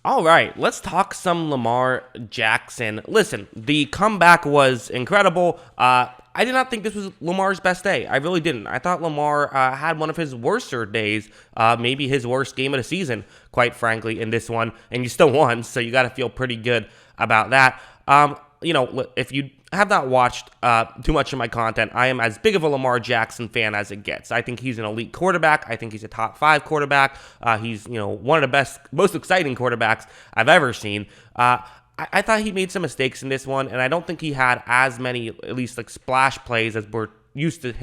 All right, let's talk some Lamar Jackson. Listen, the comeback was incredible. I did not think this was Lamar's best day. I really didn't. I thought Lamar had one of his worser days, maybe his worst game of the season, quite frankly, in this one. And you still won, so you got to feel pretty good about that. If you have not watched too much of my content, I am as big of a Lamar Jackson fan as it gets. I think he's an elite quarterback. I think he's a top 5 quarterback. He's one of the best, most exciting quarterbacks I've ever seen. I thought he made some mistakes in this one, and I don't think he had as many, at least like splash plays as we're used to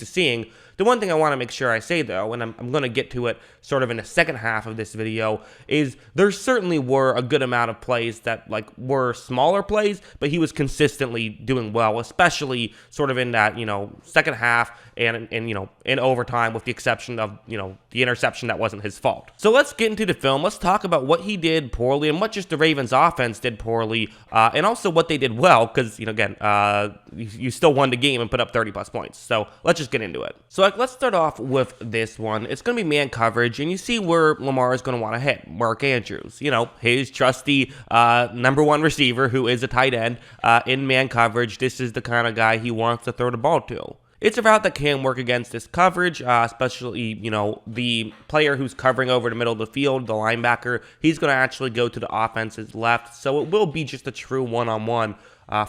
seeing. The one thing I want to make sure I say, though, and I'm going to get to it sort of in the second half of this video, is there certainly were a good amount of plays that were smaller plays, but he was consistently doing well, especially sort of in that, second half and in overtime, with the exception of, the interception that wasn't his fault. So let's get into the film. Let's talk about what he did poorly and what just the Ravens offense did poorly, and also what they did well, because, again, you still won the game and put up 30+ points. So let's just get into it. So let's start off with this one. It's going to be man coverage, and you see where Lamar is going to want to hit. Mark Andrews, his trusty number 1 receiver who is a tight end in man coverage. This is the kind of guy he wants to throw the ball to. It's a route that can work against this coverage, especially, the player who's covering over the middle of the field, the linebacker. He's going to actually go to the offense's left, so it will be just a true one-on-one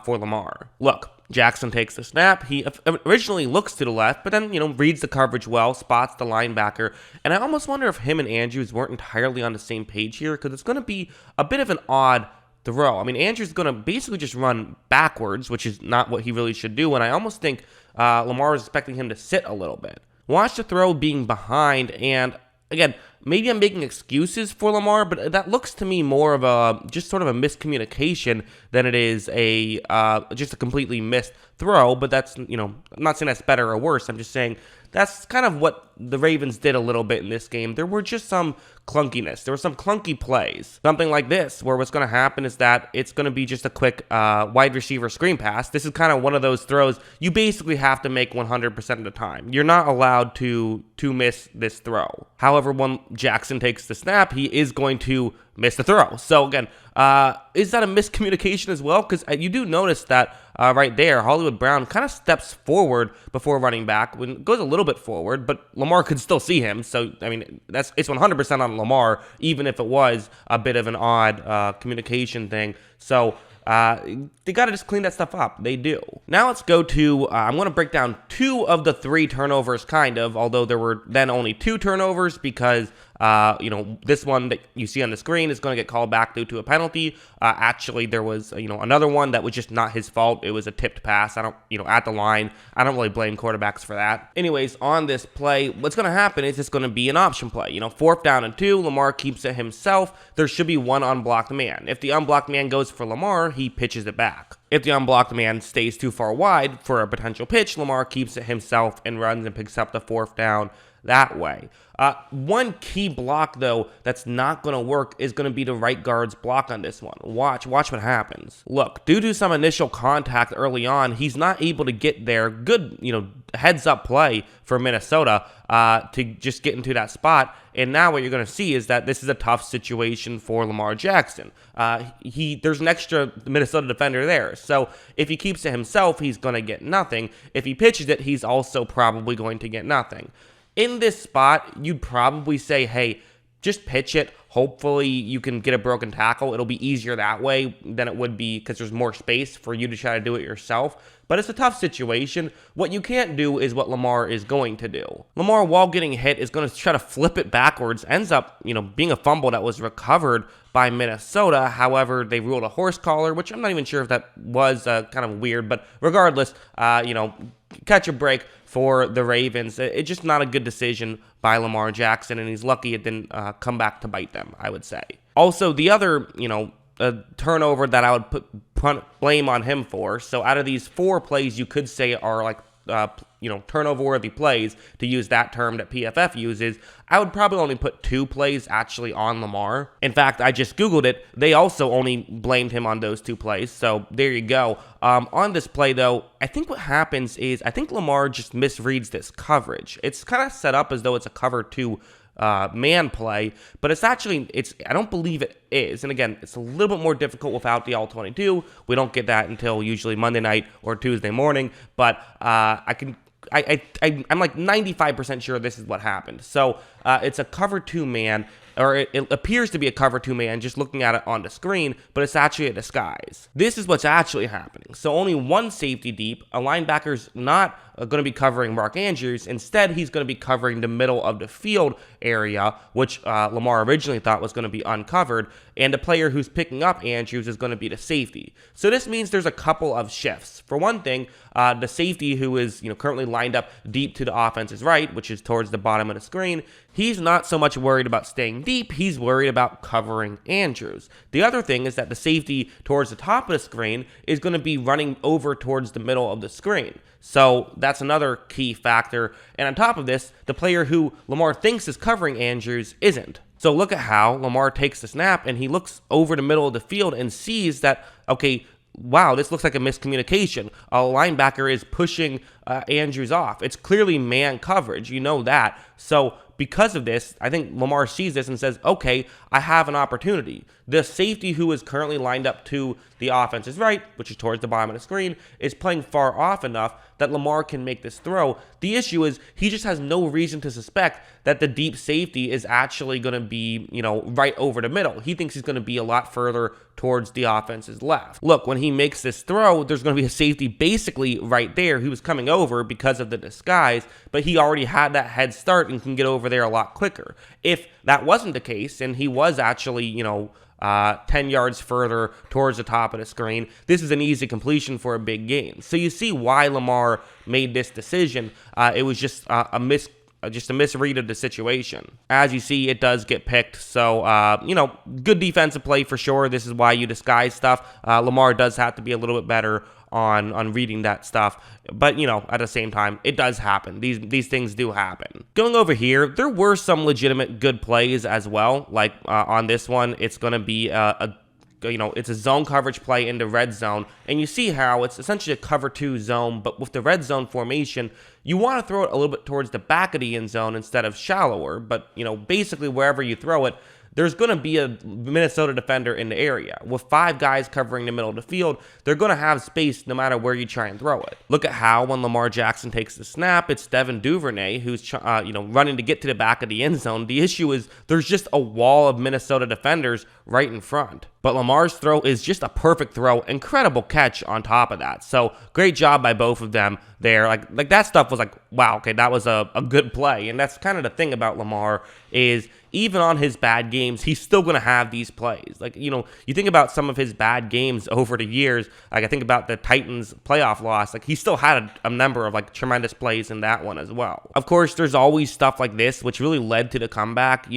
for Lamar. Look, Jackson takes the snap. He originally looks to the left, but then, reads the coverage well, spots the linebacker. And I almost wonder if him and Andrews weren't entirely on the same page here, because it's going to be a bit of an odd throw. I mean, Andrews is going to basically just run backwards, which is not what he really should do. And I almost think Lamar was expecting him to sit a little bit. Watch the throw being behind, and again, maybe I'm making excuses for Lamar, but that looks to me more of just sort of a miscommunication than it is just a completely missed throw. But that's, I'm not saying that's better or worse. I'm just saying that's kind of what the Ravens did a little bit in this game. There were just some clunkiness. There were some clunky plays. Something like this, where what's going to happen is that it's going to be just a quick wide receiver screen pass. This is kind of one of those throws you basically have to make 100% of the time. You're not allowed to miss this throw. However, when Jackson takes the snap, he is going to miss the throw. So again, is that a miscommunication as well? Because you do notice that right there, Hollywood Brown kind of steps forward before running back, when it goes a little bit forward, but Lamar could still see him. So, I mean, it's 100% on Lamar, even if it was a bit of an odd communication thing. So they got to just clean that stuff up. They do. Now let's go to, I'm going to break down 2 of the 3 turnovers, kind of, although there were then only 2 turnovers because, this one that you see on the screen is going to get called back due to a penalty. Actually, there was, another one that was just not his fault. It was a tipped pass. At the line. I don't really blame quarterbacks for that. Anyways, on this play, what's going to happen is it's going to be an option play. 4th down and 2, Lamar keeps it himself. There should be one unblocked man. If the unblocked man goes for Lamar, he pitches it back. If the unblocked man stays too far wide for a potential pitch, Lamar keeps it himself and runs and picks up the 4th down that way. One key block, though, that's not going to work is going to be the right guard's block on this one. Watch what happens. Look, due to some initial contact early on, he's not able to get there. Good, heads-up play for Minnesota to just get into that spot. And now what you're going to see is that this is a tough situation for Lamar Jackson. There's an extra Minnesota defender there. So if he keeps it himself, he's going to get nothing. If he pitches it, he's also probably going to get nothing. In this spot, you'd probably say, hey, just pitch it. Hopefully you can get a broken tackle. It'll be easier that way than it would be because there's more space for you to try to do it yourself. But it's a tough situation. What you can't do is what Lamar is going to do. Lamar, while getting hit, is going to try to flip it backwards. Ends up, being a fumble that was recovered by Minnesota. However, they ruled a horse collar, which I'm not even sure if that was kind of weird. But regardless, catch a break for the Ravens. It's just not a good decision by Lamar Jackson, and he's lucky it didn't come back to bite them, I would say. Also, the other, turnover that I would put blame on him for, so out of these 4 plays you could say are turnover-worthy plays, to use that term that PFF uses, I would probably only put 2 plays actually on Lamar. In fact, I just Googled it. They also only blamed him on those 2 plays, so there you go. On this play, though, I think what happens is, I think Lamar just misreads this coverage. It's kind of set up as though it's a cover 2 man play, but I don't believe it is. And again, it's a little bit more difficult without the all-22. We don't get that until usually Monday night or Tuesday morning, but I'm like 95% sure this is what happened. So it's a cover 2 man, or it appears to be a cover 2 man just looking at it on the screen, but it's actually a disguise. This is what's actually happening. So only one safety deep, a linebacker's not going to be covering Mark Andrews. Instead, he's going to be covering the middle of the field area, which Lamar originally thought was going to be uncovered, and the player who's picking up Andrews is going to be the safety. So this means there's a couple of shifts. For one thing, the safety who is currently lined up deep to the offense's right, which is towards the bottom of the screen, he's not so much worried about staying deep, he's worried about covering Andrews. The other thing is that the safety towards the top of the screen is going to be running over towards the middle of the screen. So that's another key factor. And on top of this, the player who Lamar thinks is covering Andrews isn't. So look at how Lamar takes the snap and he looks over the middle of the field and sees that, okay, wow, this looks like a miscommunication. A linebacker is pushing Andrews off. It's clearly man coverage. You know that. So because of this, I think Lamar sees this and says, okay, I have an opportunity. The safety who is currently lined up to the offense's right, which is towards the bottom of the screen, is playing far off enough that Lamar can make this throw. The issue is he just has no reason to suspect that the deep safety is actually going to be, right over the middle. He thinks he's going to be a lot further towards the offense's left. Look, when he makes this throw, there's going to be a safety basically right there. He was coming over because of the disguise, but he already had that head start and can get over there a lot quicker. If that wasn't the case and he was actually, 10 yards further towards the top of the screen, this is an easy completion for a big gain. So you see why Lamar made this decision. It was just a misread of the situation. As you see, it does get picked. So, good defensive play for sure. This is why you disguise stuff. Lamar does have to be a little bit better on reading that stuff. But, at the same time, it does happen. These things do happen. Going over here, there were some legitimate good plays as well. Like on this one, it's going to be it's a zone coverage play in the red zone, and you see how it's essentially a cover 2 zone, but with the red zone formation, you want to throw it a little bit towards the back of the end zone instead of shallower, but, basically wherever you throw it, there's going to be a Minnesota defender in the area. With 5 guys covering the middle of the field, they're going to have space no matter where you try and throw it. Look at how when Lamar Jackson takes the snap, it's Devin Duvernay who's running to get to the back of the end zone. The issue is there's just a wall of Minnesota defenders right in front. But Lamar's throw is just a perfect throw. Incredible catch on top of that. So great job by both of them there. Like that stuff was like, wow, okay, that was a good play. And that's kind of the thing about Lamar is even on his bad games, he's still going to have these plays. Like, you think about some of his bad games over the years. Like I think about the Titans playoff loss. Like he still had a number of tremendous plays in that one as well. Of course, there's always stuff like this, which really led to the comeback.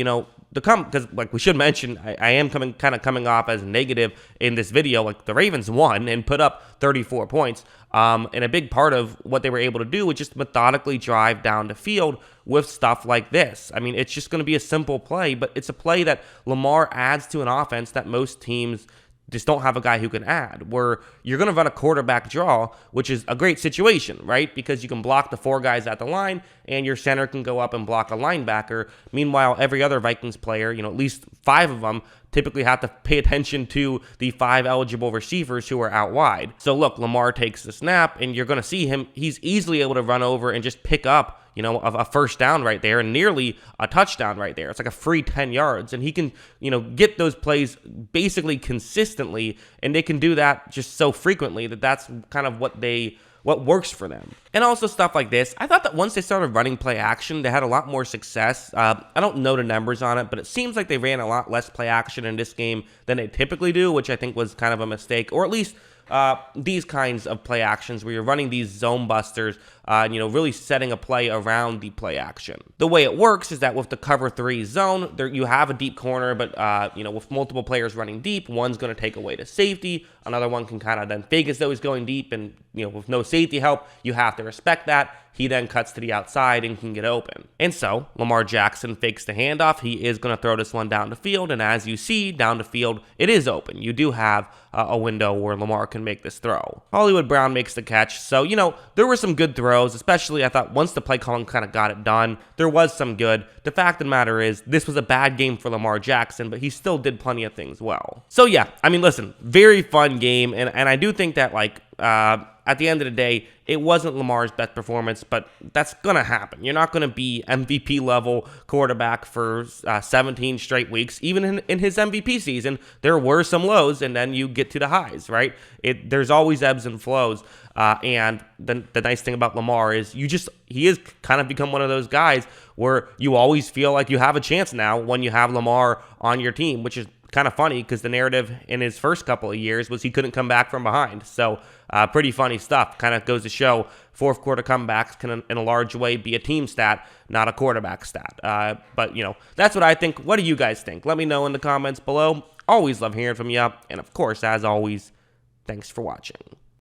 Because we should mention, I am coming off as negative in this video. Like the Ravens won and put up 34 points. And a big part of what they were able to do was just methodically drive down the field with stuff like this. I mean, it's just going to be a simple play, but it's a play that Lamar adds to an offense that most teams just don't have a guy who can add, where you're going to run a quarterback draw, which is a great situation, right? Because you can block the 4 guys at the line, and your center can go up and block a linebacker. Meanwhile, every other Vikings player, at least 5 of them, typically have to pay attention to the 5 eligible receivers who are out wide. So look, Lamar takes the snap, and you're going to see him. He's easily able to run over and just pick up a first down right there and nearly a touchdown right there. It's like a free 10 yards, and he can, get those plays basically consistently, and they can do that just so frequently that's kind of what works for them. And also stuff like this. I thought that once they started running play action, they had a lot more success. I don't know the numbers on it, but it seems like they ran a lot less play action in this game than they typically do, which I think was kind of a mistake, or at least these kinds of play actions where you're running these zone busters, really setting a play around the play action. The way it works is that with the cover 3 zone, there you have a deep corner, but with multiple players running deep, one's going to take away the safety. Another one can kind of then fake as though he's going deep, and with no safety help, you have to respect that. He then cuts to the outside and can get open. And so Lamar Jackson fakes the handoff. He is going to throw this one down the field, and as you see down the field, it is open. You do have a window where Lamar can can make this throw. Hollywood Brown makes the catch. So, there were some good throws, especially I thought once the play calling kind of got it done, there was some good. The fact of the matter is, this was a bad game for Lamar Jackson, but he still did plenty of things well. So yeah, listen, very fun game, and I do think that, at the end of the day, it wasn't Lamar's best performance, but that's going to happen. You're not going to be MVP level quarterback for 17 straight weeks. Even in his MVP season, there were some lows, and then you get to the highs, right? There's always ebbs and flows. And the nice thing about Lamar is he has kind of become one of those guys where you always feel like you have a chance now when you have Lamar on your team, which is kind of funny because the narrative in his first couple of years was he couldn't come back from behind. So pretty funny stuff. Kind of goes to show fourth quarter comebacks can in a large way be a team stat, not a quarterback stat. But that's what I think. What do you guys think? Let me know in the comments below. Always love hearing from you. And of course, as always, thanks for watching.